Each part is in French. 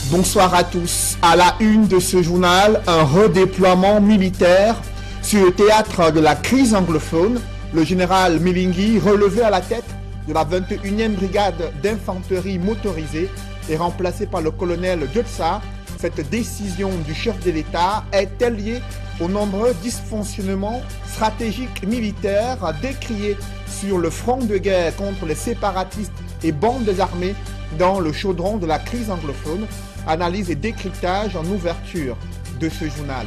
Bonsoir à tous. À la une de ce journal, un redéploiement militaire sur le théâtre de la crise anglophone. Le général Milingui, relevé à la tête de la 21e brigade d'infanterie motorisée, est remplacé par le colonel Diotsa. Cette décision du chef de l'État est-elle liée aux nombreux dysfonctionnements stratégiques militaires décriés sur le front de guerre contre les séparatistes et bandes armées dans le chaudron de la crise anglophone? Analyse et décryptage en ouverture de ce journal.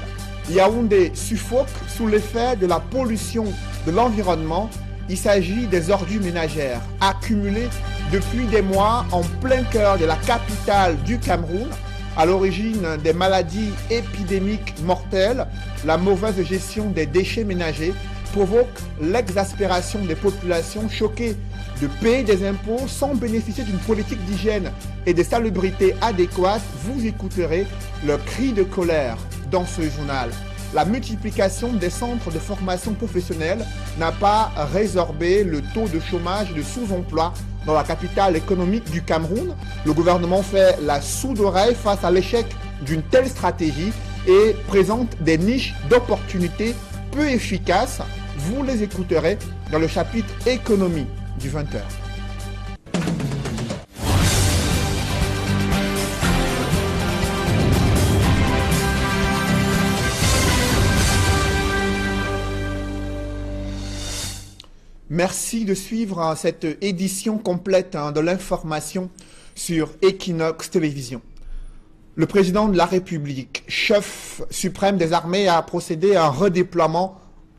Yaoundé suffoque sous l'effet de la pollution de l'environnement. Il s'agit des ordures ménagères accumulées depuis des mois en plein cœur de la capitale du Cameroun. À l'origine des maladies épidémiques mortelles, la mauvaise gestion des déchets ménagers provoque l'exaspération des populations choquées de payer des impôts sans bénéficier d'une politique d'hygiène et de salubrité adéquate. Vous écouterez le cri de colère dans ce journal. La multiplication des centres de formation professionnelle n'a pas résorbé le taux de chômage et de sous-emploi dans la capitale économique du Cameroun. Le gouvernement fait la sourde oreille face à l'échec d'une telle stratégie et présente des niches d'opportunités peu efficaces. Vous les écouterez dans le chapitre économie du 20h. Merci de suivre cette édition complète de l'information sur Equinox Télévision. Le président de la République, chef suprême des armées, a procédé à un redéploiement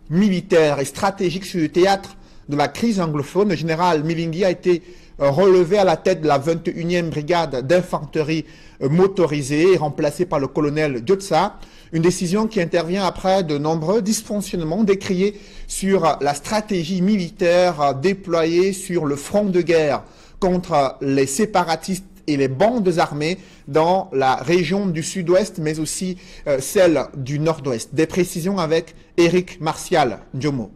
militaire et stratégique sur le théâtre de la crise anglophone. Le général Milingui a été relevé à la tête de la 21e brigade d'infanterie motorisée et remplacé par le colonel Diotsa. Une décision qui intervient après de nombreux dysfonctionnements décriés sur la stratégie militaire déployée sur le front de guerre contre les séparatistes et les bandes armées dans la région du sud-ouest, mais aussi celle du nord-ouest. Des précisions avec Éric Martial Ndiomo.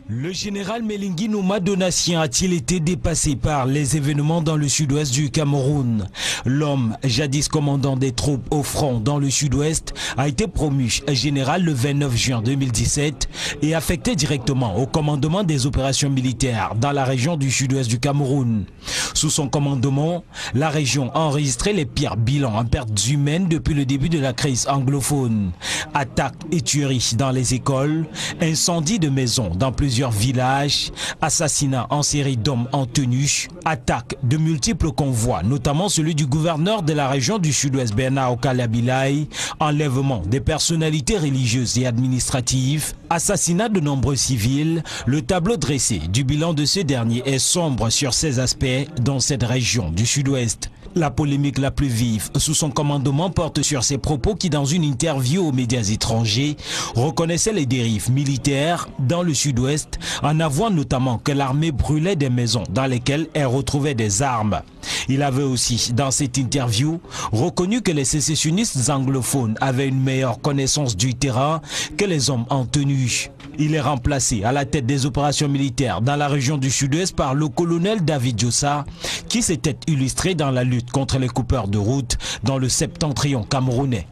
Le général Milingui Nouma Donatien a-t-il été dépassé par les événements dans le sud-ouest du Cameroun? L'homme, jadis commandant des troupes au front dans le sud-ouest, a été promu général le 29 juin 2017 et affecté directement au commandement des opérations militaires dans la région du sud-ouest du Cameroun. Sous son commandement, la région a enregistré les pires bilans en pertes humaines depuis le début de la crise anglophone. Attaques et tueries dans les écoles, incendies de maisons dans plusieurs villages, assassinats en série d'hommes en tenue, attaques de multiples convois, notamment celui du gouverneur de la région du sud-ouest Bernard Okalabilai, enlèvement des personnalités religieuses et administratives, assassinat de nombreux civils. Le tableau dressé du bilan de ce dernier est sombre sur ces aspects dans cette région du sud-ouest. La polémique la plus vive sous son commandement porte sur ses propos qui, dans une interview aux médias étrangers, reconnaissait les dérives militaires dans le sud-ouest, en avouant notamment que l'armée brûlait des maisons dans lesquelles elle retrouvait des armes. Il avait aussi, dans cette interview, reconnu que les sécessionnistes anglophones avaient une meilleure connaissance du terrain que les hommes en tenue. Il est remplacé à la tête des opérations militaires dans la région du sud-ouest par le colonel David Diotsa, qui s'était illustré dans la lutte contre les coupeurs de route dans le septentrion camerounais.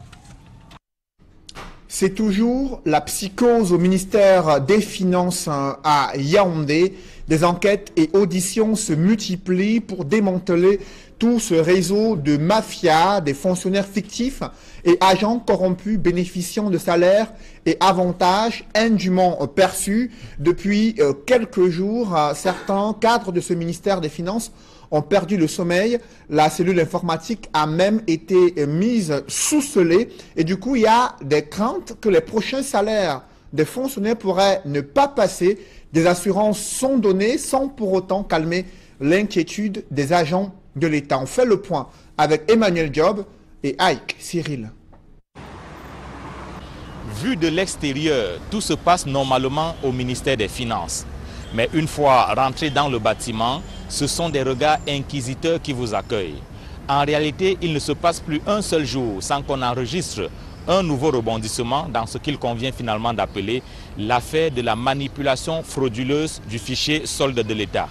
C'est toujours la psychose au ministère des Finances à Yaoundé. Des enquêtes et auditions se multiplient pour démanteler tout ce réseau de mafia, des fonctionnaires fictifs et agents corrompus bénéficiant de salaires et avantages indûment perçus. Depuis quelques jours, certains cadres de ce ministère des Finances ont perdu le sommeil. La cellule informatique a même été mise sous scellé et du coup il y a des craintes que les prochains salaires des fonctionnaires pourraient ne pas passer. Des assurances sont données sans pour autant calmer l'inquiétude des agents de l'État. On fait le point avec Emmanuel Job et Ike Cyril. Vu de l'extérieur, tout se passe normalement au ministère des Finances. Mais une fois rentré dans le bâtiment, ce sont des regards inquisiteurs qui vous accueillent. En réalité, il ne se passe plus un seul jour sans qu'on enregistre un nouveau rebondissement dans ce qu'il convient finalement d'appeler l'affaire de la manipulation frauduleuse du fichier solde de l'État.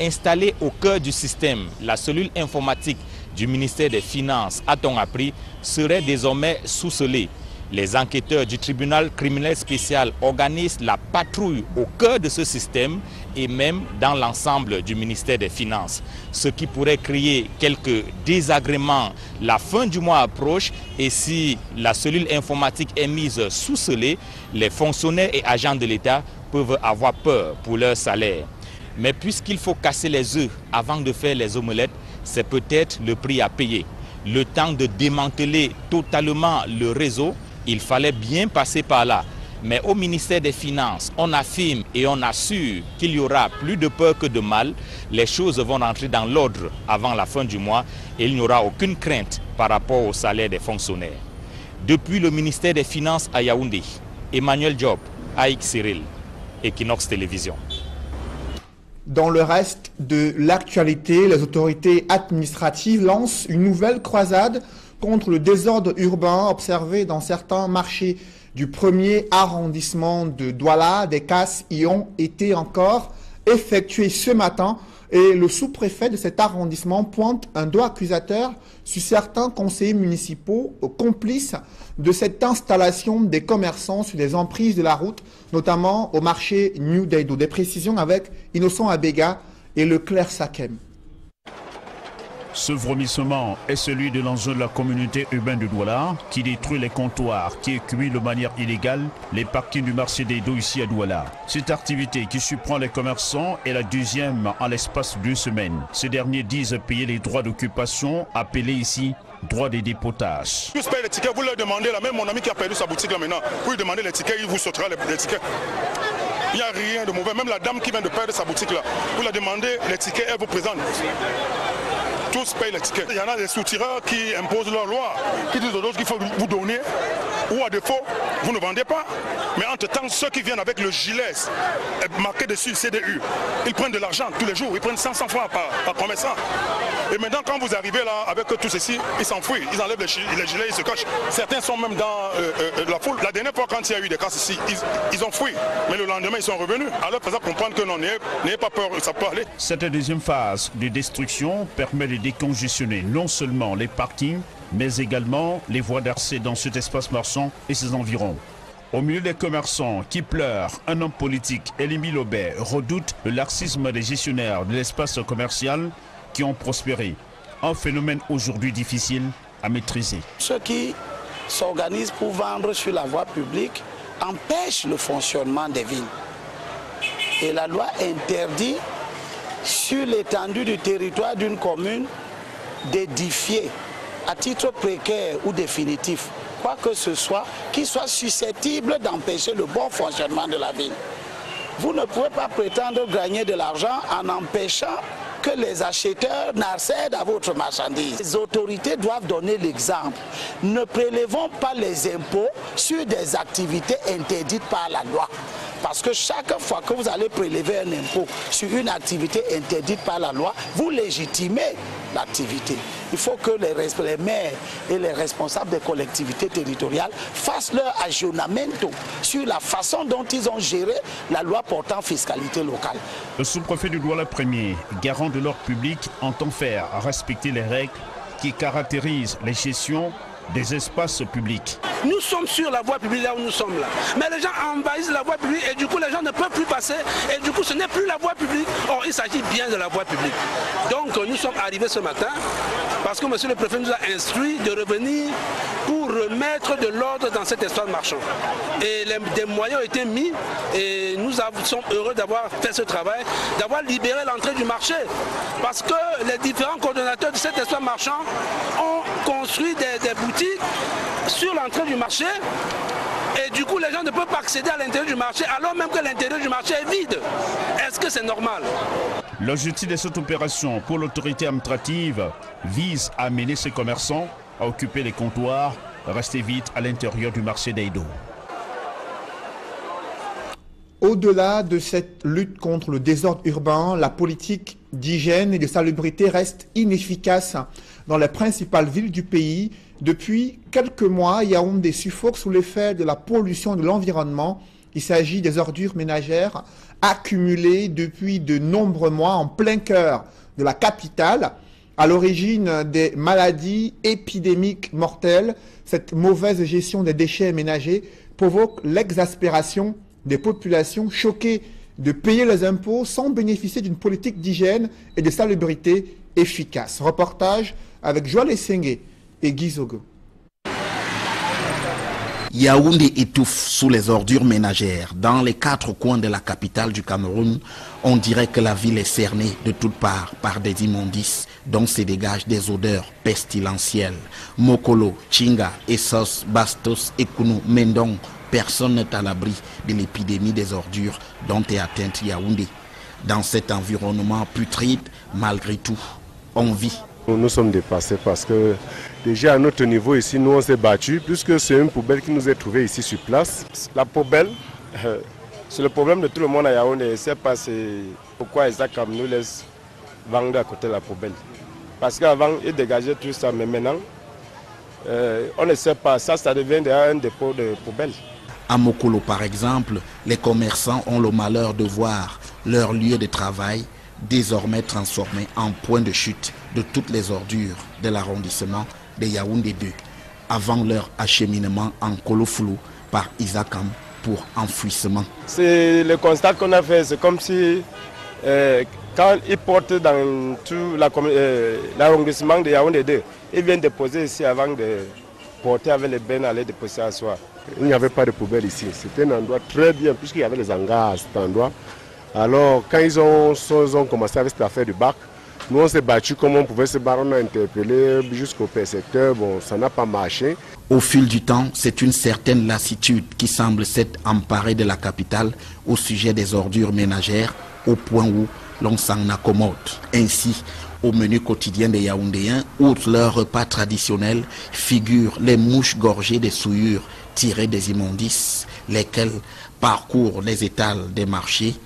Installée au cœur du système, la cellule informatique du ministère des Finances, a-t-on appris, seraient désormais sous-scellés. Les enquêteurs du tribunal criminel spécial organisent la patrouille au cœur de ce système et même dans l'ensemble du ministère des Finances. Ce qui pourrait créer quelques désagréments. La fin du mois approche et si la cellule informatique est mise sous scellé, les fonctionnaires et agents de l'État peuvent avoir peur pour leur salaire. Mais puisqu'il faut casser les œufs avant de faire les omelettes, c'est peut-être le prix à payer. Le temps de démanteler totalement le réseau, il fallait bien passer par là. Mais au ministère des Finances, on affirme et on assure qu'il y aura plus de peur que de mal. Les choses vont rentrer dans l'ordre avant la fin du mois et il n'y aura aucune crainte par rapport au salaire des fonctionnaires. Depuis le ministère des Finances à Yaoundé, Emmanuel Diop, Aïk Cyril, Equinox Télévision. Dans le reste de l'actualité, les autorités administratives lancent une nouvelle croisade contre le désordre urbain observé dans certains marchés du premier arrondissement de Douala. Des casses y ont été encore effectuées ce matin et le sous-préfet de cet arrondissement pointe un doigt accusateur sur certains conseillers municipaux complices de cette installation des commerçants sur les emprises de la route, notamment au marché New Daido. Des précisions avec Innocent Abega et Leclerc Sakem. Ce vomissement est celui de l'enjeu de la communauté urbaine de Douala qui détruit les comptoirs, qui écume de manière illégale les parkings du marché des dos ici à Douala. Cette activité qui surprend les commerçants est la deuxième en l'espace d'une semaine. Ces derniers disent payer les droits d'occupation, appelés ici droit des dépotages. Tous payent les tickets, vous leur demandez, là, même mon ami qui a perdu sa boutique là maintenant, vous lui demandez les tickets, il vous sautera les tickets. Il n'y a rien de mauvais, même la dame qui vient de perdre sa boutique là, vous leur demandez les tickets, elle vous présente. Tous payent les tickets. Il y en a des sous-tireurs qui imposent leur loi, qui disent aux autres qu'il faut vous donner, ou à défaut, vous ne vendez pas. Mais entre-temps, ceux qui viennent avec le gilet marqué dessus CDU, ils prennent de l'argent tous les jours, ils prennent 500 francs par commerçant. Et maintenant, quand vous arrivez là avec tout ceci, ils s'enfuient, ils enlèvent les gilets, ils se cachent. Certains sont même dans la foule. La dernière fois, quand il y a eu des cas ici, ils ont fui. Mais le lendemain, ils sont revenus. Alors, faisant comprendre que non, n'ayez pas peur, ça peut aller. Cette deuxième phase de destruction permet de décongestionner non seulement les parkings, mais également les voies d'accès dans cet espace marchand et ses environs. Au milieu des commerçants qui pleurent, un homme politique, Elimi Lobet, redoute le laxisme des gestionnaires de l'espace commercial qui ont prospéré. Un phénomène aujourd'hui difficile à maîtriser. Ceux qui s'organisent pour vendre sur la voie publique empêchent le fonctionnement des villes. Et la loi interdit sur l'étendue du territoire d'une commune d'édifier à titre précaire ou définitif quoi que ce soit qui soit susceptible d'empêcher le bon fonctionnement de la ville. Vous ne pouvez pas prétendre gagner de l'argent en empêchant que les acheteurs n'accèdent à votre marchandise. Les autorités doivent donner l'exemple. Ne prélevons pas les impôts sur des activités interdites par la loi. Parce que chaque fois que vous allez prélever un impôt sur une activité interdite par la loi, vous légitimez l'activité. Il faut que les maires et les responsables des collectivités territoriales fassent leur aggiornamento sur la façon dont ils ont géré la loi portant fiscalité locale. Le sous-préfet du Douala Premier, garant de l'ordre public, entend faire respecter les règles qui caractérisent les gestions des espaces publics. Nous sommes sur la voie publique là où nous sommes là. Mais les gens envahissent la voie publique et du coup les gens ne peuvent plus passer et du coup ce n'est plus la voie publique. Or il s'agit bien de la voie publique. Donc nous sommes arrivés ce matin parce que monsieur le préfet nous a instruit de revenir pour remettre de l'ordre dans cet espace marchand. Et des moyens ont été mis et nous sommes heureux d'avoir fait ce travail, d'avoir libéré l'entrée du marché. Parce que les différents coordonnateurs de cet espace marchand ont construit des boutiques sur l'entrée du marché et du coup les gens ne peuvent pas accéder à l'intérieur du marché alors même que l'intérieur du marché est vide. Est-ce que c'est normal? L'objectif de cette opération pour l'autorité administrative vise à amener ces commerçants à occuper les comptoirs restés vides à l'intérieur du marché d'Aïdo. Au-delà de cette lutte contre le désordre urbain, la politique d'hygiène et de salubrité reste inefficace dans les principales villes du pays. Depuis quelques mois, Yaoundé suffoque sous l'effet de la pollution de l'environnement. Il s'agit des ordures ménagères accumulées depuis de nombreux mois en plein cœur de la capitale. À l'origine des maladies épidémiques mortelles, cette mauvaise gestion des déchets ménagers provoque l'exaspération des populations choquées de payer les impôts sans bénéficier d'une politique d'hygiène et de salubrité efficace. Reportage avec Joël Essengue et Guy Zogo. Yaoundé étouffe sous les ordures ménagères. Dans les 4 coins de la capitale du Cameroun, on dirait que la ville est cernée de toutes parts par des immondices dont se dégagent des odeurs pestilentielles. Mokolo, Chinga, Essos, Bastos, Ekounou, Mendong, personne n'est à l'abri de l'épidémie des ordures dont est atteinte Yaoundé. Dans cet environnement putride, malgré tout, on vit. Nous sommes dépassés parce que déjà à notre niveau ici, nous on s'est battus puisque c'est une poubelle qui nous est trouvée ici sur place. La poubelle, c'est le problème de tout le monde à Yaoundé. Je ne sais pas pourquoi Isaac nous laisse vendre à côté de la poubelle. Parce qu'avant, ils dégageaient tout ça, mais maintenant, on ne sait pas. Ça devient un dépôt de poubelle. À Mokolo, par exemple, les commerçants ont le malheur de voir leur lieu de travail désormais transformé en point de chute de toutes les ordures de l'arrondissement de Yaoundé 2, avant leur acheminement en Kolofoulou par Isakam pour enfouissement. C'est le constat qu'on a fait, c'est comme si quand ils portent dans tout l'arrondissement de Yaoundé 2, ils viennent déposer ici avant de porter avec les bennes à les déposer à soi. Il n'y avait pas de poubelle ici, c'était un endroit très bien puisqu'il y avait les hangars à cet endroit. Alors, quand ils ont commencé avec cette affaire du bac, nous on s'est battus comme on pouvait se battre, on a interpellé jusqu'au percepteur, bon, ça n'a pas marché. Au fil du temps, c'est une certaine lassitude qui semble s'être emparée de la capitale au sujet des ordures ménagères, au point où l'on s'en accommode. Ainsi, au menu quotidien des Yaoundéens, outre leur repas traditionnel, figurent les mouches gorgées de souillures tirées des immondices, lesquelles parcourent les étals des marchés,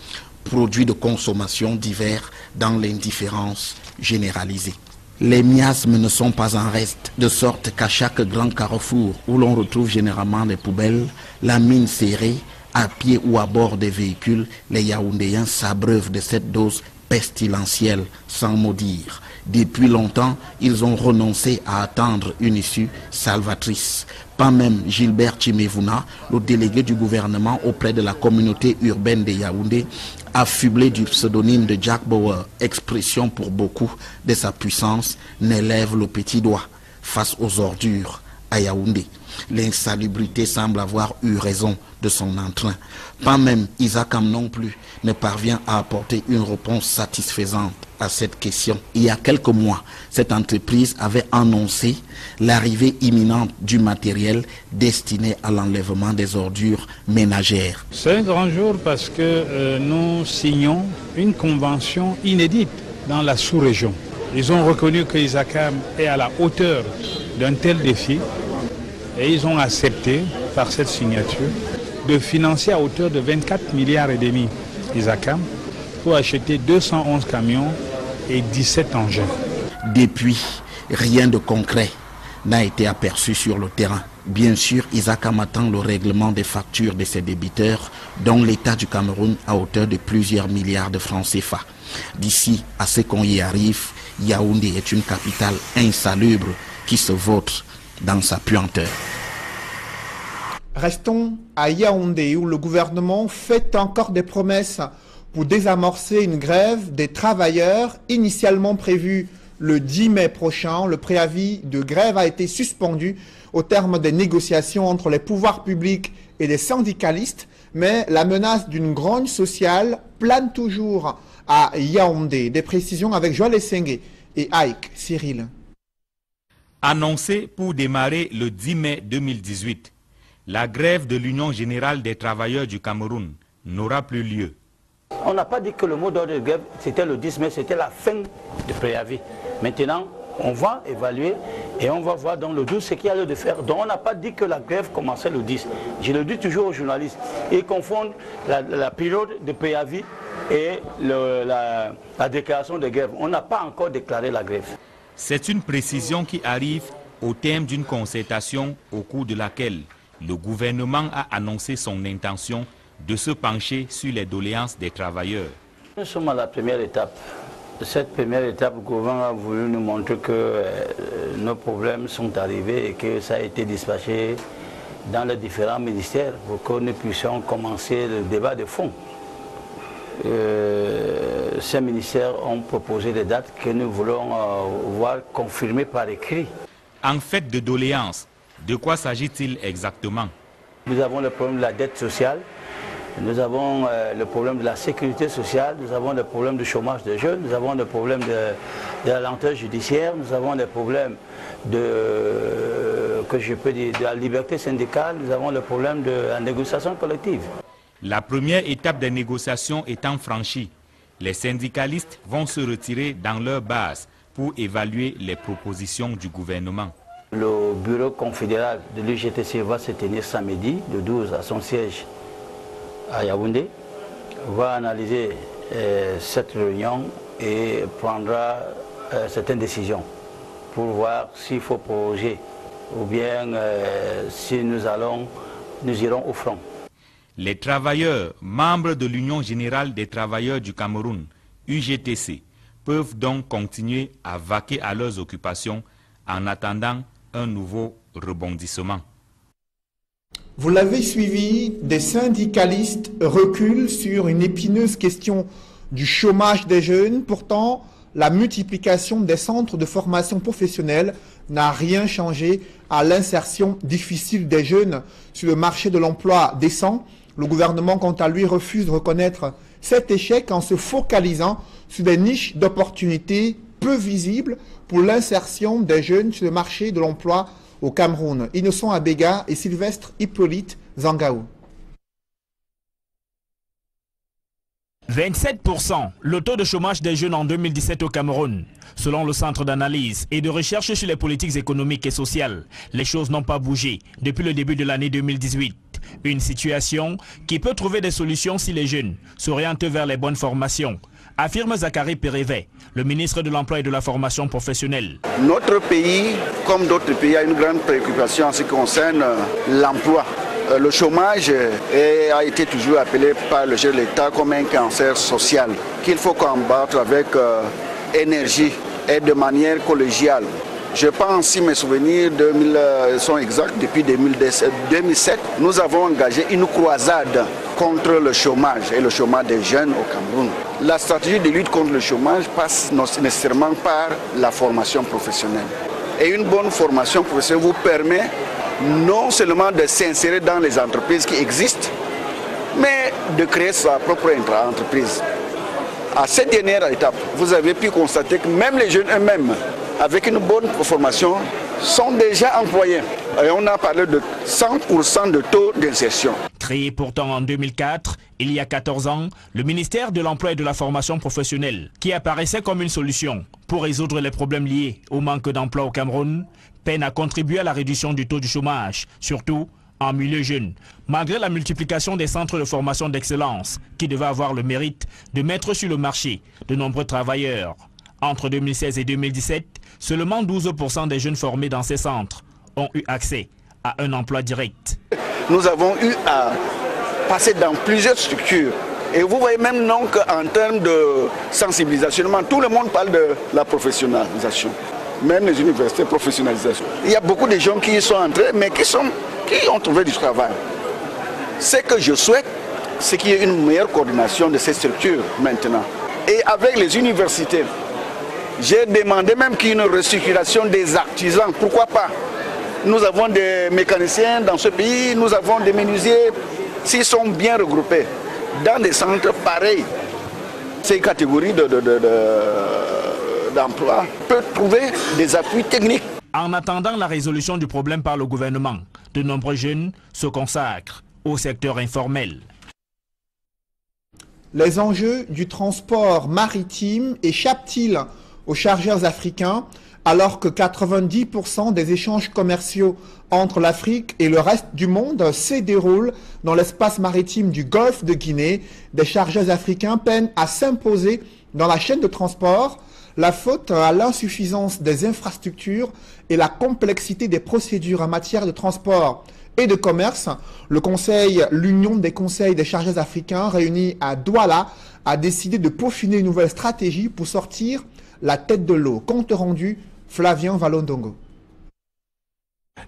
produits de consommation divers dans l'indifférence généralisée. Les miasmes ne sont pas en reste, de sorte qu'à chaque grand carrefour où l'on retrouve généralement les poubelles, la mine serrée, à pied ou à bord des véhicules, les Yaoundéens s'abreuvent de cette dose pestilentielle sans mot dire. Depuis longtemps, ils ont renoncé à attendre une issue salvatrice. Pas même Gilbert Chimevouna, le délégué du gouvernement auprès de la communauté urbaine de Yaoundé, affublé du pseudonyme de Jack Bauer, expression pour beaucoup de sa puissance, n'élève le petit doigt face aux ordures à Yaoundé. L'insalubrité semble avoir eu raison de son entrain. Pas même Isakam non plus ne parvient à apporter une réponse satisfaisante à cette question. Il y a quelques mois, cette entreprise avait annoncé l'arrivée imminente du matériel destiné à l'enlèvement des ordures ménagères. C'est un grand jour parce que nous signons une convention inédite dans la sous-région. Ils ont reconnu que Isakam est à la hauteur d'un tel défi et ils ont accepté par cette signature de financer à hauteur de 24 milliards et demi Isakam pour acheter 211 camions et 17 engins. Depuis, rien de concret n'a été aperçu sur le terrain. Bien sûr, Isakam attend le règlement des factures de ses débiteurs, dont l'État du Cameroun à hauteur de plusieurs milliards de francs CFA. D'ici à ce qu'on y arrive, Yaoundé est une capitale insalubre qui se vautre dans sa puanteur. Restons à Yaoundé où le gouvernement fait encore des promesses pour désamorcer une grève des travailleurs initialement prévue le 10 mai prochain. Le préavis de grève a été suspendu au terme des négociations entre les pouvoirs publics et les syndicalistes, mais la menace d'une grogne sociale plane toujours à Yaoundé. Des précisions avec Joël Essengue et Ike Cyril. Annoncé pour démarrer le 10 mai 2018, la grève de l'Union générale des travailleurs du Cameroun n'aura plus lieu. On n'a pas dit que le mot d'ordre de grève, c'était le 10 mai, c'était la fin du préavis. Maintenant, on va évaluer et on va voir dans le 12 ce qu'il y a lieu de faire. Donc on n'a pas dit que la grève commençait le 10. Je le dis toujours aux journalistes. Ils confondent la période de préavis et la déclaration de grève. On n'a pas encore déclaré la grève. C'est une précision qui arrive au terme d'une concertation au cours de laquelle le gouvernement a annoncé son intention de se pencher sur les doléances des travailleurs. Nous sommes à la première étape. Cette première étape, le gouvernement a voulu nous montrer que nos problèmes sont arrivés et que ça a été dispatché dans les différents ministères pour que nous puissions commencer le débat de fond. Ces ministères ont proposé des dates que nous voulons voir confirmées par écrit. En fait de doléances, de quoi s'agit-il exactement? Nous avons le problème de la dette sociale, nous avons le problème de la sécurité sociale, nous avons le problème du chômage des jeunes, nous avons le problème de la lenteur judiciaire, nous avons le problème de la liberté syndicale, nous avons le problème de la négociation collective. La première étape des négociations étant franchie, les syndicalistes vont se retirer dans leur base pour évaluer les propositions du gouvernement. Le bureau confédéral de l'UGTC va se tenir samedi, le 12, à son siège à Yaoundé, va analyser cette réunion et prendra certaines décisions pour voir s'il faut proroger ou bien si nous irons au front. Les travailleurs, membres de l'Union générale des travailleurs du Cameroun, UGTC, peuvent donc continuer à vaquer à leurs occupations en attendant un nouveau rebondissement. Vous l'avez suivi, des syndicalistes reculent sur une épineuse question du chômage des jeunes. Pourtant, la multiplication des centres de formation professionnelle n'a rien changé à l'insertion difficile des jeunes sur le marché de l'emploi décent. Le gouvernement, quant à lui, refuse de reconnaître cet échec en se focalisant sur des niches d'opportunités peu visibles pour l'insertion des jeunes sur le marché de l'emploi au Cameroun. Innocent Abega et Sylvestre Hippolyte Zangaou. 27%, le taux de chômage des jeunes en 2017 au Cameroun. Selon le Centre d'analyse et de recherche sur les politiques économiques et sociales, les choses n'ont pas bougé depuis le début de l'année 2018. Une situation qui peut trouver des solutions si les jeunes s'orientent vers les bonnes formations, affirme Zachary Pérévet, le ministre de l'Emploi et de la Formation professionnelle. Notre pays, comme d'autres pays, a une grande préoccupation en ce qui concerne l'emploi. Le chômage a été toujours appelé par le chef de l'État comme un cancer social qu'il faut combattre avec énergie et de manière collégiale. Je pense, si mes souvenirs sont exacts, depuis 2007, nous avons engagé une croisade contre le chômage et le chômage des jeunes au Cameroun. La stratégie de lutte contre le chômage passe nécessairement par la formation professionnelle. Et une bonne formation professionnelle vous permet non seulement de s'insérer dans les entreprises qui existent, mais de créer sa propre entreprise. À cette dernière étape, vous avez pu constater que même les jeunes eux-mêmes, avec une bonne formation, sont déjà employés. Et on a parlé de 100% de taux d'insertion. Créé pourtant en 2004, il y a 14 ans, le ministère de l'Emploi et de la Formation professionnelle, qui apparaissait comme une solution pour résoudre les problèmes liés au manque d'emploi au Cameroun, peine à contribuer à la réduction du taux du chômage, surtout en milieu jeune, malgré la multiplication des centres de formation d'excellence qui devaient avoir le mérite de mettre sur le marché de nombreux travailleurs. Entre 2016 et 2017, seulement 12% des jeunes formés dans ces centres ont eu accès à un emploi direct. Nous avons eu à passer dans plusieurs structures. Et vous voyez même donc en termes de sensibilisation, tout le monde parle de la professionnalisation. Même les universités, professionnalisation. Il y a beaucoup de gens qui y sont entrés, mais qui ont trouvé du travail. Ce que je souhaite, c'est qu'il y ait une meilleure coordination de ces structures maintenant. Et avec les universités, j'ai demandé même qu'il y ait une recirculation des artisans. Pourquoi pas? Nous avons des mécaniciens dans ce pays, nous avons des menuisiers. S'ils sont bien regroupés dans des centres pareils, ces catégories d'emploi peuvent trouver des appuis techniques. En attendant la résolution du problème par le gouvernement, de nombreux jeunes se consacrent au secteur informel. Les enjeux du transport maritime échappent-ils aux chargeurs africains alors que 90% des échanges commerciaux entre l'Afrique et le reste du monde se déroulent dans l'espace maritime du golfe de Guinée? Des chargeurs africains peinent à s'imposer dans la chaîne de transport. La faute à l'insuffisance des infrastructures et la complexité des procédures en matière de transport et de commerce. L'Union des conseils des chargeurs africains réunis à Douala a décidé de peaufiner une nouvelle stratégie pour sortir la tête de l'eau. Compte rendu, Flavien Valondongo.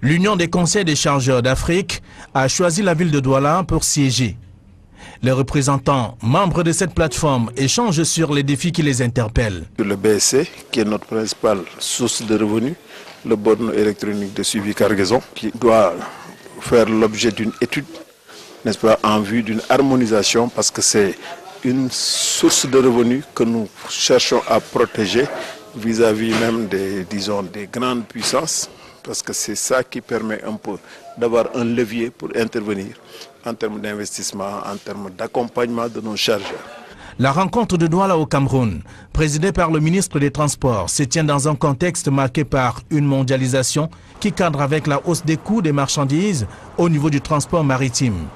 L'Union des conseils des chargeurs d'Afrique a choisi la ville de Douala pour siéger. Les représentants membres de cette plateforme échangent sur les défis qui les interpellent. Le BSC, qui est notre principale source de revenus, le borne électronique de suivi cargaison, qui doit faire l'objet d'une étude, n'est-ce pas, en vue d'une harmonisation, parce que c'est une source de revenus que nous cherchons à protéger vis-à-vis même des grandes puissances, parce que c'est ça qui permet un peu d'avoir un levier pour intervenir en termes d'investissement, en termes d'accompagnement de nos chargeurs. La rencontre de Douala au Cameroun, présidée par le ministre des Transports, se tient dans un contexte marqué par une mondialisation qui cadre avec la hausse des coûts des marchandises au niveau du transport maritime.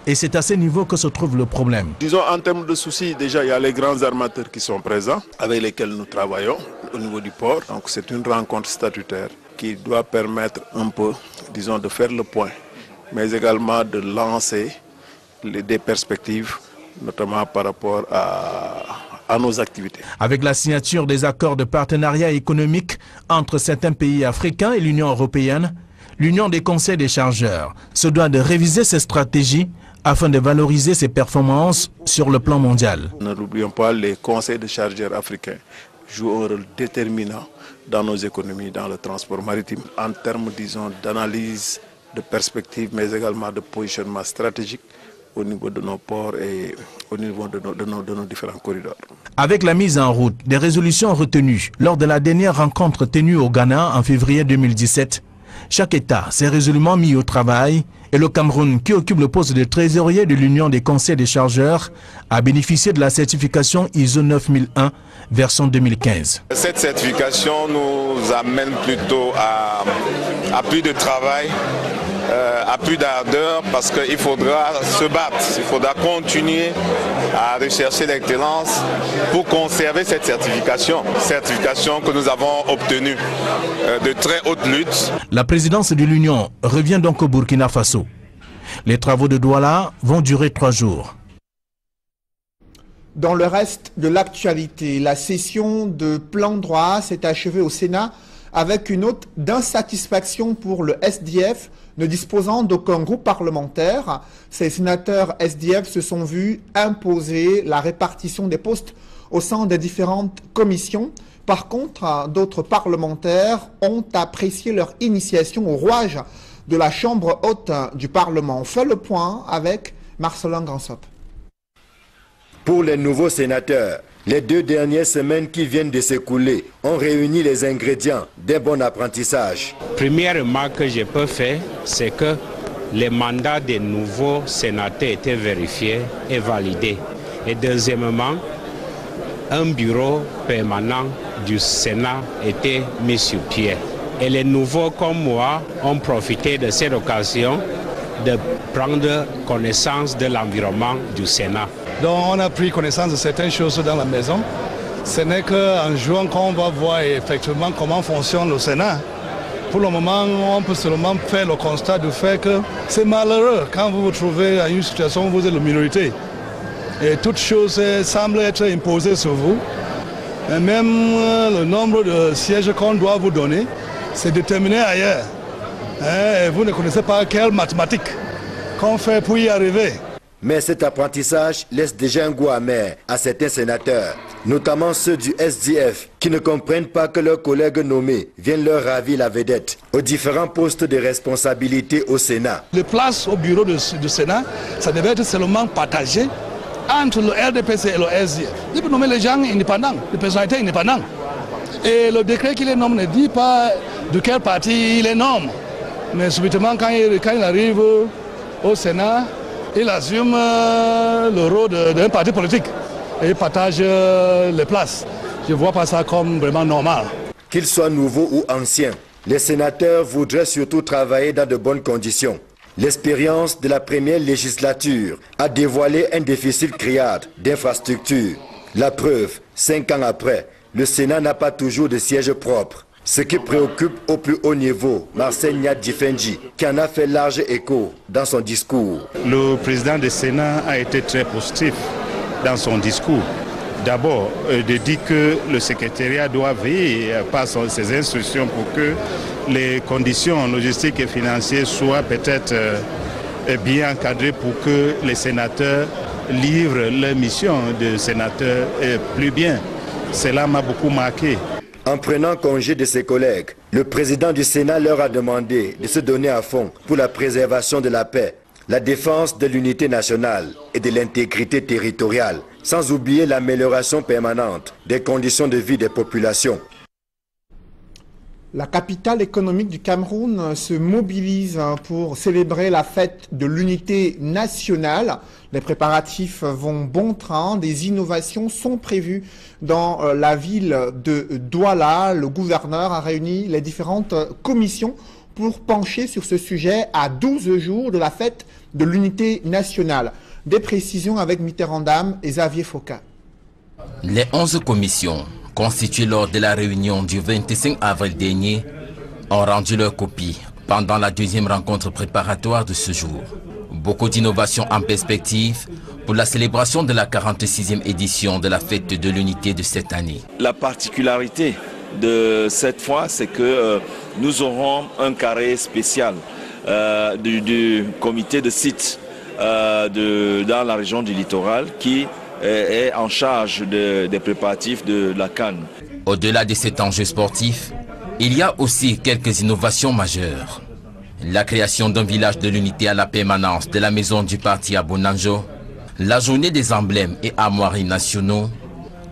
Et c'est à ce niveau que se trouve le problème. Disons en termes de soucis, déjà il y a les grands armateurs qui sont présents, avec lesquels nous travaillons au niveau du port. Donc c'est une rencontre statutaire qui doit permettre un peu, disons, de faire le point, mais également de lancer des perspectives, notamment par rapport à nos activités. Avec la signature des accords de partenariat économique entre certains pays africains et l'Union européenne, l'Union des conseils des chargeurs se doit de réviser ses stratégies afin de valoriser ses performances sur le plan mondial. Ne l'oublions pas, les conseils de chargeurs africains jouent un rôle déterminant dans nos économies, dans le transport maritime, en termes, disons, d'analyse, de perspective, mais également de positionnement stratégique au niveau de nos ports et au niveau de nos différents corridors. Avec la mise en route des résolutions retenues lors de la dernière rencontre tenue au Ghana en février 2017, chaque État s'est résolument mis au travail et le Cameroun, qui occupe le poste de trésorier de l'Union des conseils des chargeurs, a bénéficié de la certification ISO 9001 version 2015. Cette certification nous amène plutôt à plus de travail, à plus d'ardeur, parce qu'il faudra se battre, il faudra continuer à rechercher l'excellence pour conserver cette certification que nous avons obtenue de très haute lutte. La présidence de l'Union revient donc au Burkina Faso. Les travaux de Douala vont durer 3 jours. Dans le reste de l'actualité, la session de plein droit s'est achevée au Sénat avec une note d'insatisfaction pour le SDF ne disposant d'aucun groupe parlementaire. Ces sénateurs SDF se sont vus imposer la répartition des postes au sein des différentes commissions. Par contre, d'autres parlementaires ont apprécié leur initiation au rouage de la Chambre haute du Parlement. On fait le point avec Marcelin Gansop. Pour les nouveaux sénateurs, les 2 dernières semaines qui viennent de s'écouler ont réuni les ingrédients d'un bon apprentissage. Première remarque que je peux faire, c'est que les mandats des nouveaux sénateurs étaient vérifiés et validés. Et deuxièmement, un bureau permanent du Sénat était mis sur pied. Et les nouveaux comme moi ont profité de cette occasion de prendre connaissance de l'environnement du Sénat. Donc on a pris connaissance de certaines choses dans la maison. Ce n'est qu'en jouant qu'on va voir effectivement comment fonctionne le Sénat. Pour le moment, on peut seulement faire le constat du fait que c'est malheureux quand vous vous trouvez dans une situation où vous êtes la minorité. Et toute chose semble être imposée sur vous. Et même le nombre de sièges qu'on doit vous donner, c'est déterminé ailleurs. Et vous ne connaissez pas quelle mathématique qu'on fait pour y arriver. Mais cet apprentissage laisse déjà un goût amer à certains sénateurs, notamment ceux du SDF, qui ne comprennent pas que leurs collègues nommés viennent leur ravir la vedette aux différents postes de responsabilité au Sénat. Les places au bureau du Sénat, ça devait être seulement partagé entre le RDPC et le SDF. Il peut nommer les gens indépendants, les personnalités indépendantes. Et le décret qui les nomme ne dit pas de quel parti il les nomme. Mais subitement, quand il arrive au Sénat, il assume le rôle d'un parti politique et il partage les places. Je ne vois pas ça comme vraiment normal. Qu'ils soient nouveaux ou anciens, les sénateurs voudraient surtout travailler dans de bonnes conditions. L'expérience de la première législature a dévoilé un déficit criard d'infrastructures. La preuve, 5 ans après, le Sénat n'a pas toujours de siège propre. Ce qui préoccupe au plus haut niveau Marcel Nyadjifenji, qui en a fait large écho dans son discours. Le président du Sénat a été très positif dans son discours. D'abord, de dire que le secrétariat doit veiller par ses instructions pour que les conditions logistiques et financières soient peut-être bien encadrées pour que les sénateurs livrent leur mission de sénateur plus bien. Cela m'a beaucoup marqué. En prenant congé de ses collègues, le président du Sénat leur a demandé de se donner à fond pour la préservation de la paix, la défense de l'unité nationale et de l'intégrité territoriale, sans oublier l'amélioration permanente des conditions de vie des populations. La capitale économique du Cameroun se mobilise pour célébrer la fête de l'unité nationale. Les préparatifs vont bon train. Des innovations sont prévues dans la ville de Douala. Le gouverneur a réuni les différentes commissions pour pencher sur ce sujet à 12 jours de la fête de l'unité nationale. Des précisions avec Mitterrand-Dame et Xavier Foucault. Les 11 commissions constituées lors de la réunion du 25 avril dernier ont rendu leur copie pendant la deuxième rencontre préparatoire de ce jour. Beaucoup d'innovations en perspective pour la célébration de la 46e édition de la fête de l'unité de cette année. La particularité de cette fois, c'est que nous aurons un carré spécial du comité de site dans la région du littoral qui est en charge des préparatifs de la CAN. Au-delà de cet enjeu sportif, il y a aussi quelques innovations majeures. La création d'un village de l'unité à la permanence de la maison du parti à Bonanjo, la journée des emblèmes et armoiries nationaux,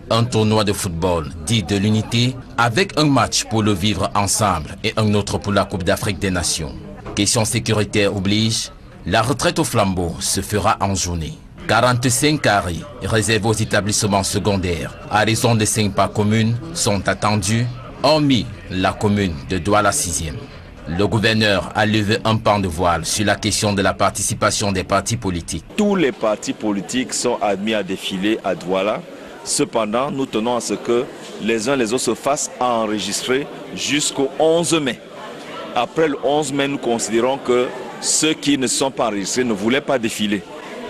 un tournoi de football dit de l'unité avec un match pour le vivre ensemble et un autre pour la Coupe d'Afrique des Nations. Question sécuritaire oblige, la retraite au flambeau se fera en journée. 45 carrés réservés aux établissements secondaires à raison de 5 par commune sont attendus, hormis la commune de Douala 6e. Le gouverneur a levé un pan de voile sur la question de la participation des partis politiques. Tous les partis politiques sont admis à défiler à Douala. Cependant, nous tenons à ce que les uns les autres se fassent enregistrer jusqu'au 11 mai. Après le 11 mai, nous considérons que ceux qui ne sont pas enregistrés ne voulaient pas défiler.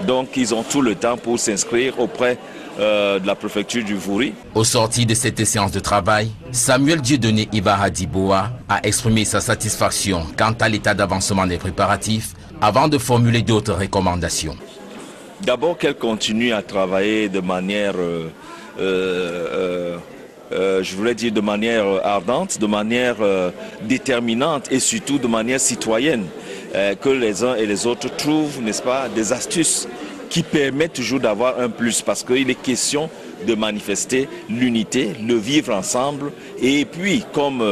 Donc ils ont tout le temps pour s'inscrire auprès de la préfecture du Vouri. Au sorti de cette séance de travail, Samuel Dieudonné Ibaradiboa a exprimé sa satisfaction quant à l'état d'avancement des préparatifs avant de formuler d'autres recommandations. D'abord qu'elle continue à travailler de manière, je voulais dire de manière ardente, de manière déterminante et surtout de manière citoyenne. Que les uns et les autres trouvent, n'est-ce pas, des astuces qui permettent toujours d'avoir un plus, parce qu'il est question de manifester l'unité, le vivre ensemble, et puis, comme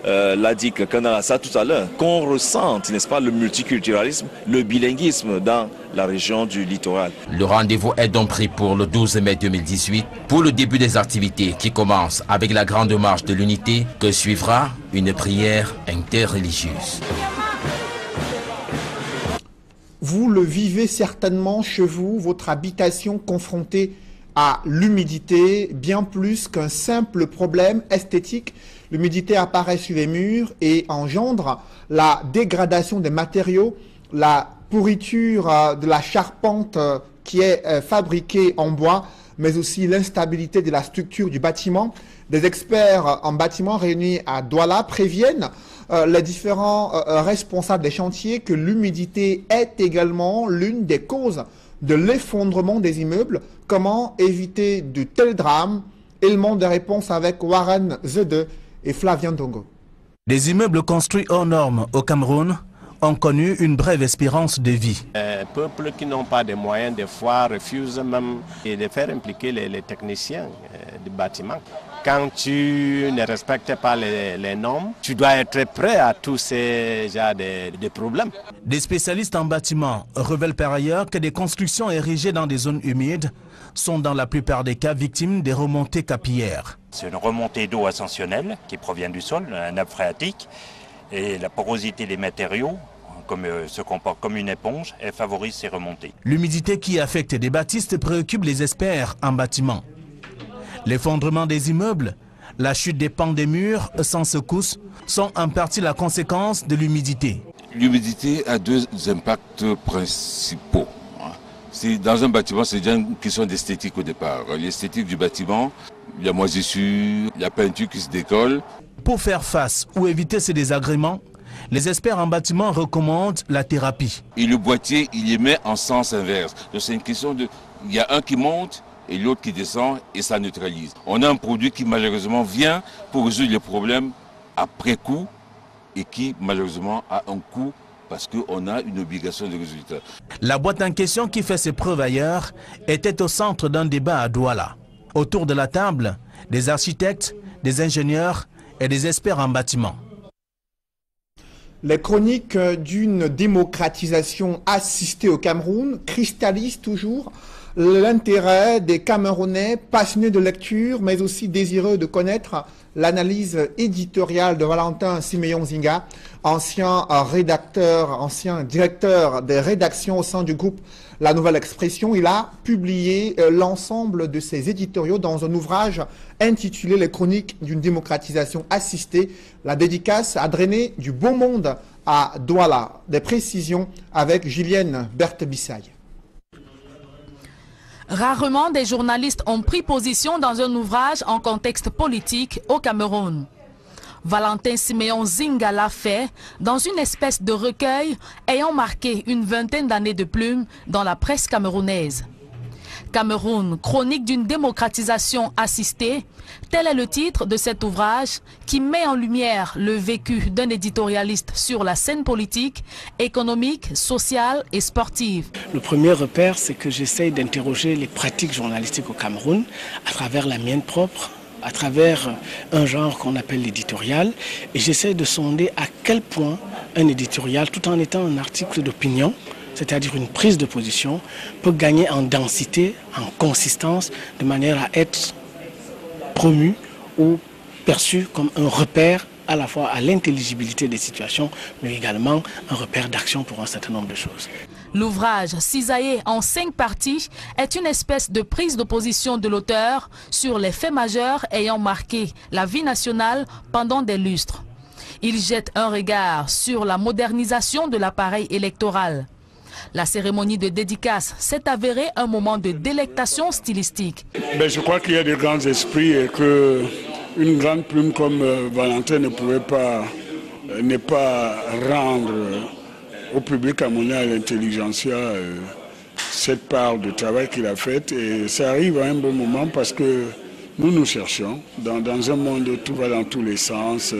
l'a dit Kanalassa tout à l'heure, qu'on ressente, n'est-ce pas, le multiculturalisme, le bilinguisme dans la région du littoral. Le rendez-vous est donc pris pour le 12 mai 2018, pour le début des activités qui commencent avec la grande marche de l'unité, que suivra une prière interreligieuse. Vous le vivez certainement chez vous, votre habitation confrontée à l'humidité, bien plus qu'un simple problème esthétique. L'humidité apparaît sur les murs et engendre la dégradation des matériaux, la pourriture de la charpente qui est fabriquée en bois, mais aussi l'instabilité de la structure du bâtiment. Des experts en bâtiment réunis à Douala préviennent les différents responsables des chantiers que l'humidité est également l'une des causes de l'effondrement des immeubles. Comment éviter de tels drames? Élément de réponse avec Warren Zede et Flavien Dongo. Des immeubles construits hors normes au Cameroun ont connu une brève espérance de vie. Les peuples qui n'ont pas de moyens, des fois, refusent même de faire impliquer les techniciens du bâtiment. Quand tu ne respectes pas les normes, tu dois être prêt à tous ces genres de problèmes. Des spécialistes en bâtiment révèlent par ailleurs que des constructions érigées dans des zones humides sont dans la plupart des cas victimes des remontées capillaires. C'est une remontée d'eau ascensionnelle qui provient du sol, la nappe phréatique, et la porosité des matériaux se comporte comme une éponge et favorise ces remontées. L'humidité qui affecte des bâtisses préoccupe les experts en bâtiment. L'effondrement des immeubles, la chute des pans des murs sans secousse sont en partie la conséquence de l'humidité. L'humidité a deux impacts principaux. Dans un bâtiment, c'est déjà une question d'esthétique au départ. L'esthétique du bâtiment, il y a moisissure, il y a peinture qui se décolle. Pour faire face ou éviter ces désagréments, les experts en bâtiment recommandent la thérapie. Et le boîtier, il les met en sens inverse. Donc c'est une question de... Il y a un qui monte et l'autre qui descend et ça neutralise. On a un produit qui malheureusement vient pour résoudre les problèmes après coup et qui malheureusement a un coût parce qu'on a une obligation de résultat. La boîte en question qui fait ses preuves ailleurs était au centre d'un débat à Douala. Autour de la table, des architectes, des ingénieurs et des experts en bâtiment. Les chroniques d'une démocratisation assistée au Cameroun cristallisent toujours l'intérêt des Camerounais passionnés de lecture, mais aussi désireux de connaître l'analyse éditoriale de Valentin Siméon Zinga, ancien rédacteur, ancien directeur des rédactions au sein du groupe La Nouvelle Expression. Il a publié l'ensemble de ses éditoriaux dans un ouvrage intitulé « Les chroniques d'une démocratisation assistée ». La dédicace a drainé du beau monde à Douala. Des précisions avec Julienne Berthe-Bissaille. Rarement des journalistes ont pris position dans un ouvrage en contexte politique au Cameroun. Valentin Siméon Zinga l'a fait dans une espèce de recueil ayant marqué une vingtaine d'années de plume dans la presse camerounaise. Cameroun, chronique d'une démocratisation assistée, tel est le titre de cet ouvrage qui met en lumière le vécu d'un éditorialiste sur la scène politique, économique, sociale et sportive. Le premier repère, c'est que j'essaye d'interroger les pratiques journalistiques au Cameroun à travers la mienne propre, à travers un genre qu'on appelle l'éditorial, et j'essaie de sonder à quel point un éditorial, tout en étant un article d'opinion, c'est-à-dire une prise de position, peut gagner en densité, en consistance, de manière à être promu ou perçu comme un repère à la fois à l'intelligibilité des situations, mais également un repère d'action pour un certain nombre de choses. L'ouvrage, cisaillé en 5 parties, est une espèce de prise de position de l'auteur sur les faits majeurs ayant marqué la vie nationale pendant des lustres. Il jette un regard sur la modernisation de l'appareil électoral. La cérémonie de dédicace s'est avérée un moment de délectation stylistique. Je crois qu'il y a des grands esprits et qu'une grande plume comme Valentin ne pouvait pas ne pas rendre au public camerounais, à l'intelligentsia, cette part de travail qu'il a faite. Et ça arrive à un bon moment parce que nous cherchons dans un monde où tout va dans tous les sens,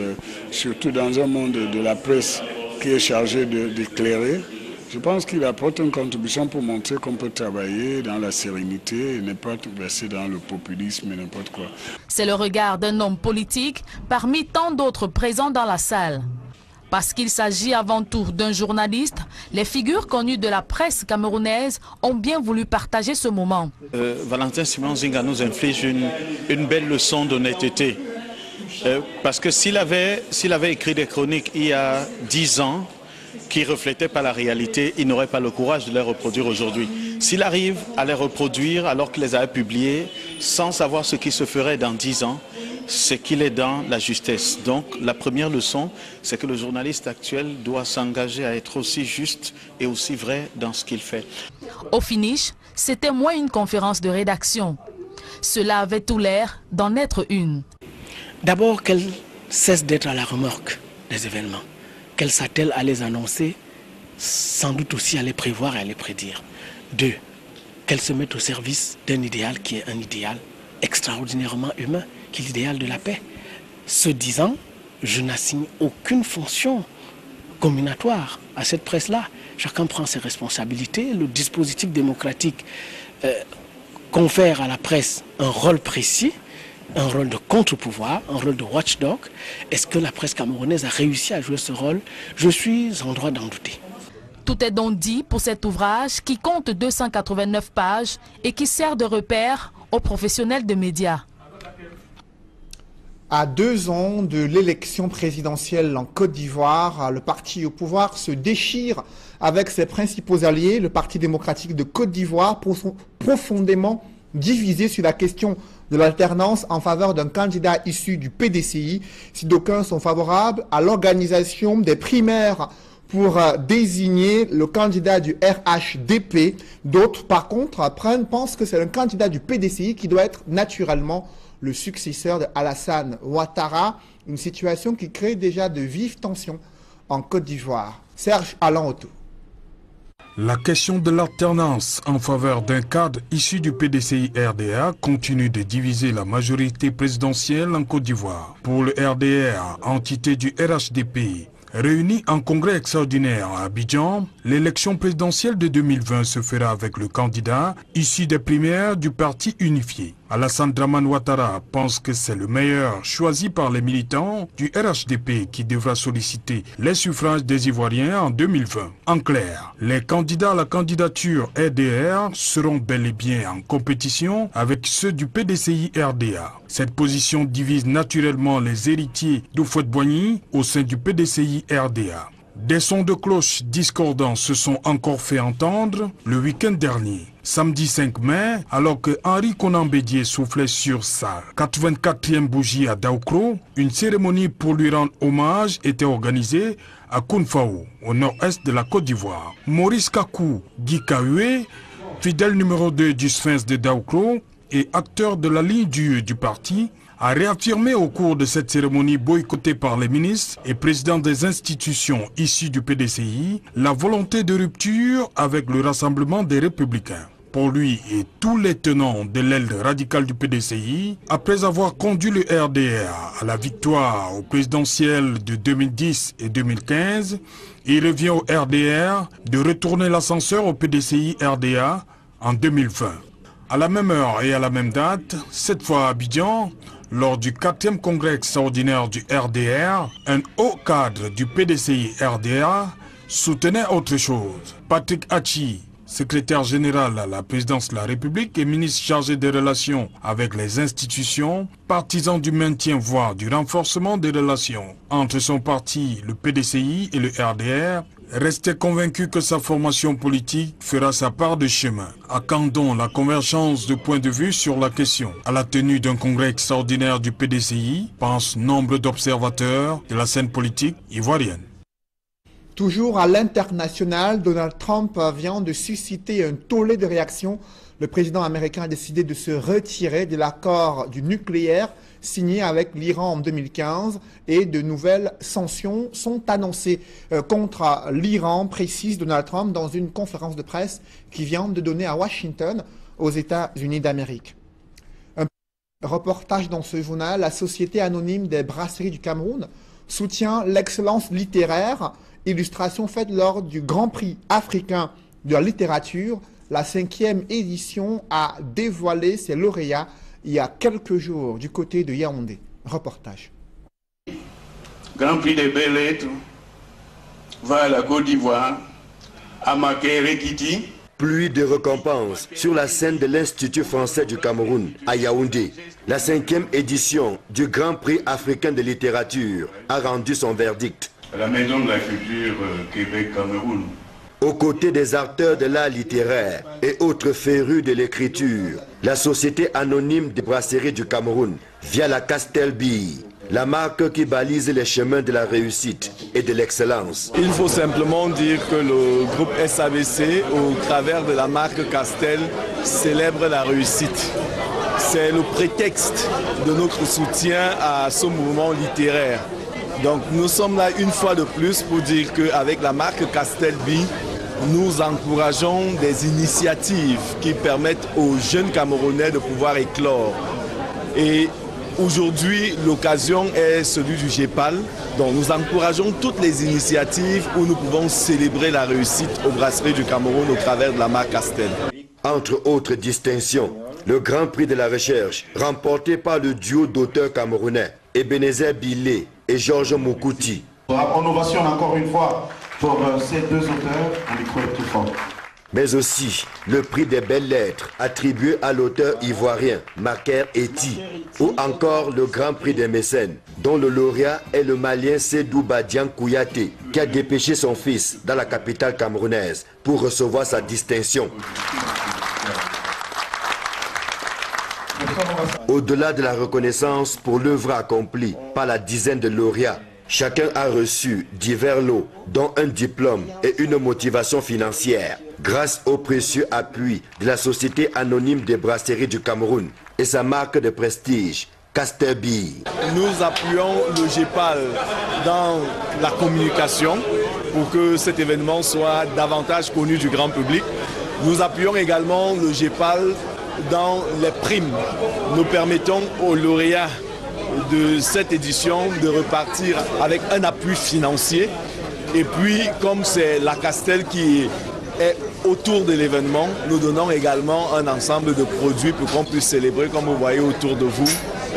surtout dans un monde de la presse qui est chargé d'éclairer. Je pense qu'il apporte une contribution pour montrer qu'on peut travailler dans la sérénité et ne pas tout verser dans le populisme et n'importe quoi. C'est le regard d'un homme politique parmi tant d'autres présents dans la salle. Parce qu'il s'agit avant tout d'un journaliste, les figures connues de la presse camerounaise ont bien voulu partager ce moment. Valentin Siméon Zinga nous inflige une belle leçon d'honnêteté. Parce que s'il avait écrit des chroniques il y a 10 ans, qui ne reflétaient pas la réalité, il n'aurait pas le courage de les reproduire aujourd'hui. S'il arrive à les reproduire alors qu'il les avait publiés, sans savoir ce qui se ferait dans 10 ans, c'est qu'il est dans la justesse. Donc la première leçon, c'est que le journaliste actuel doit s'engager à être aussi juste et aussi vrai dans ce qu'il fait. Au finish, c'était moins une conférence de rédaction. Cela avait tout l'air d'en être une. D'abord, qu'elle cesse d'être à la remorque des événements, qu'elle s'attelle à les annoncer, sans doute aussi à les prévoir et à les prédire. 2, qu'elle se mette au service d'un idéal qui est un idéal extraordinairement humain, qui est l'idéal de la paix. Ce disant, je n'assigne aucune fonction combinatoire à cette presse-là. Chacun prend ses responsabilités. Le dispositif démocratique confère à la presse un rôle précis, un rôle de contre-pouvoir, un rôle de watchdog. Est-ce que la presse camerounaise a réussi à jouer ce rôle? Je suis en droit d'en douter. Tout est donc dit pour cet ouvrage qui compte 289 pages et qui sert de repère aux professionnels de médias. À 2 ans de l'élection présidentielle en Côte d'Ivoire, le parti au pouvoir se déchire avec ses principaux alliés, le Parti démocratique de Côte d'Ivoire, profondément divisé sur la question de l'alternance en faveur d'un candidat issu du PDCI, si d'aucuns sont favorables à l'organisation des primaires pour désigner le candidat du RHDP. D'autres, par contre, pensent que c'est le candidat du PDCI qui doit être naturellement le successeur de Alassane Ouattara. Une situation qui crée déjà de vives tensions en Côte d'Ivoire. Serge Alain Otto. La question de l'alternance en faveur d'un cadre issu du PDCI-RDA continue de diviser la majorité présidentielle en Côte d'Ivoire. Pour le RDR, entité du RHDP, réunie en congrès extraordinaire à Abidjan, l'élection présidentielle de 2020 se fera avec le candidat issu des primaires du parti unifié. Alassane Dramane Ouattara pense que c'est le meilleur choisi par les militants du RHDP qui devra solliciter les suffrages des Ivoiriens en 2020. En clair, les candidats à la candidature RDR seront bel et bien en compétition avec ceux du PDCI-RDA. Cette position divise naturellement les héritiers d'Houphouët-Boigny au sein du PDCI-RDA. Des sons de cloche discordants se sont encore fait entendre le week-end dernier. Samedi 5 mai, alors que Henri Konan Bédié soufflait sur sa 84e bougie à Daoukro, une cérémonie pour lui rendre hommage était organisée à Kounfao, au nord-est de la Côte d'Ivoire. Maurice Kakou Guikaoué, fidèle numéro 2 du Sphinx de Daoukro et acteur de la ligne du parti, a réaffirmé au cours de cette cérémonie boycottée par les ministres et présidents des institutions issues du PDCI la volonté de rupture avec le Rassemblement des Républicains. Pour lui et tous les tenants de l'aile radicale du PDCI, après avoir conduit le RDR à la victoire au présidentiel de 2010 et 2015, il revient au RDR de retourner l'ascenseur au PDCI-RDA en 2020. À la même heure et à la même date, cette fois à Abidjan, lors du 4e congrès extraordinaire du RDR, un haut cadre du PDCI-RDA soutenait autre chose. Patrick Hachi, secrétaire général à la présidence de la République et ministre chargé des relations avec les institutions, partisan du maintien voire du renforcement des relations entre son parti, le PDCI et le RDR, restait convaincu que sa formation politique fera sa part de chemin. À quand donc la convergence de points de vue sur la question? À la tenue d'un congrès extraordinaire du PDCI, pensent nombre d'observateurs de la scène politique ivoirienne. Toujours à l'international, Donald Trump vient de susciter un tollé de réactions. Le président américain a décidé de se retirer de l'accord du nucléaire signé avec l'Iran en 2015 et de nouvelles sanctions sont annoncées contre l'Iran, précise Donald Trump dans une conférence de presse qu'il vient de donner à Washington, aux États-Unis d'Amérique. Un reportage dans ce journal, la Société anonyme des brasseries du Cameroun soutient l'excellence littéraire, illustration faite lors du Grand Prix africain de la littérature. La 5e édition a dévoilé ses lauréats il y a quelques jours du côté de Yaoundé. Reportage. Grand Prix des belles lettres va à la Côte d'Ivoire, à Maké-Rekiti. Pluie de récompenses sur la scène de l'Institut français du Cameroun, à Yaoundé. La 5e édition du Grand Prix africain de littérature a rendu son verdict. La Maison de la Culture Québec-Cameroun. Aux côtés des acteurs de l'art littéraire et autres férus de l'écriture, la Société anonyme des brasseries du Cameroun, via la Castelbille, la marque qui balise les chemins de la réussite et de l'excellence. Il faut simplement dire que le groupe SABC, au travers de la marque Castel, célèbre la réussite. C'est le prétexte de notre soutien à ce mouvement littéraire. Donc nous sommes là une fois de plus pour dire qu'avec la marque Castelbille, nous encourageons des initiatives qui permettent aux jeunes Camerounais de pouvoir éclore. Et aujourd'hui, l'occasion est celui du GEPAL. Donc nous encourageons toutes les initiatives où nous pouvons célébrer la réussite aux brasseries du Cameroun au travers de la marque Castel. Entre autres distinctions, le Grand Prix de la recherche, remporté par le duo d'auteurs camerounais, Ebenezer Bilé et Georges Moukouti. On ovationne encore une fois pour ces deux auteurs, on y croit tout fort. Mais aussi le prix des belles lettres attribué à l'auteur ivoirien Maker Eti, ou encore le Grand Prix des mécènes, dont le lauréat est le Malien Sédou Badian Kouyaté, qui a dépêché son fils dans la capitale camerounaise pour recevoir sa distinction. Au-delà de la reconnaissance pour l'œuvre accomplie par la dizaine de lauréats, Chacun a reçu divers lots, dont un diplôme et une motivation financière, grâce au précieux appui de la Société anonyme des brasseries du Cameroun et sa marque de prestige, Castel Beer. Nous appuyons le GEPAL dans la communication pour que cet événement soit davantage connu du grand public. Nous appuyons également le GEPAL dans les primes. Nous permettons aux lauréats de cette édition de repartir avec un appui financier. Et puis, comme c'est la Castel qui est autour de l'événement, nous donnons également un ensemble de produits pour qu'on puisse célébrer, comme vous voyez autour de vous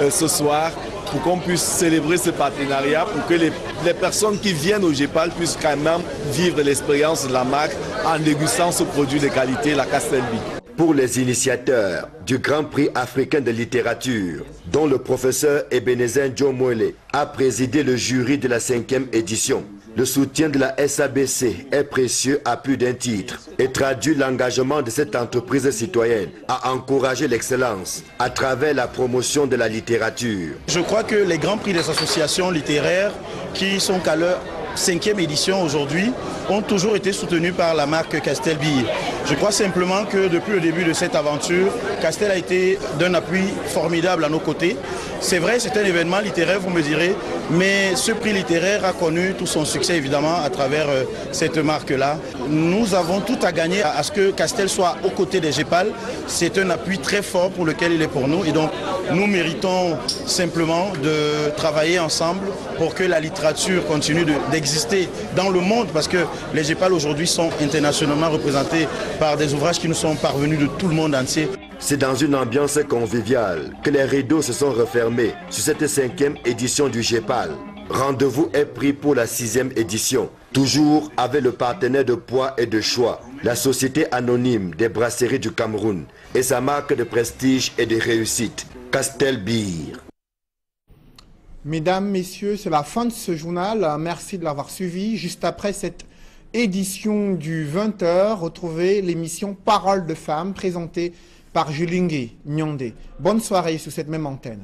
ce soir, pour qu'on puisse célébrer ce partenariat, pour que les personnes qui viennent au GEPAL puissent quand même vivre l'expérience de la marque en dégustant ce produit de qualité, la Castel Beer. Pour les initiateurs du Grand Prix africain de littérature, dont le professeur Ebenezer Djomwele a présidé le jury de la 5e édition, le soutien de la SABC est précieux à plus d'un titre et traduit l'engagement de cette entreprise citoyenne à encourager l'excellence à travers la promotion de la littérature. Je crois que les grands prix des associations littéraires qui sont à leur 5e édition aujourd'hui ont toujours été soutenus par la marque Castel Beer. Je crois simplement que depuis le début de cette aventure, Castel a été d'un appui formidable à nos côtés. C'est vrai, c'est un événement littéraire, vous me direz, mais ce prix littéraire a connu tout son succès évidemment à travers cette marque-là. Nous avons tout à gagner à ce que Castel soit aux côtés des GEPAL. C'est un appui très fort pour lequel il est pour nous et donc nous méritons simplement de travailler ensemble pour que la littérature continue d'exister dans le monde parce que les GEPAL aujourd'hui sont internationalement représentés par des ouvrages qui nous sont parvenus de tout le monde entier. C'est dans une ambiance conviviale que les rideaux se sont refermés sur cette 5e édition du GEPAL. Rendez-vous est pris pour la 6e édition, toujours avec le partenaire de poids et de choix, la Société anonyme des brasseries du Cameroun et sa marque de prestige et de réussite, Castel Beer. Mesdames, Messieurs, c'est la fin de ce journal. Merci de l'avoir suivi. Juste après cette édition du 20h, retrouvez l'émission Parole de femmes présentée par Julingue Nyondé. Bonne soirée sur cette même antenne.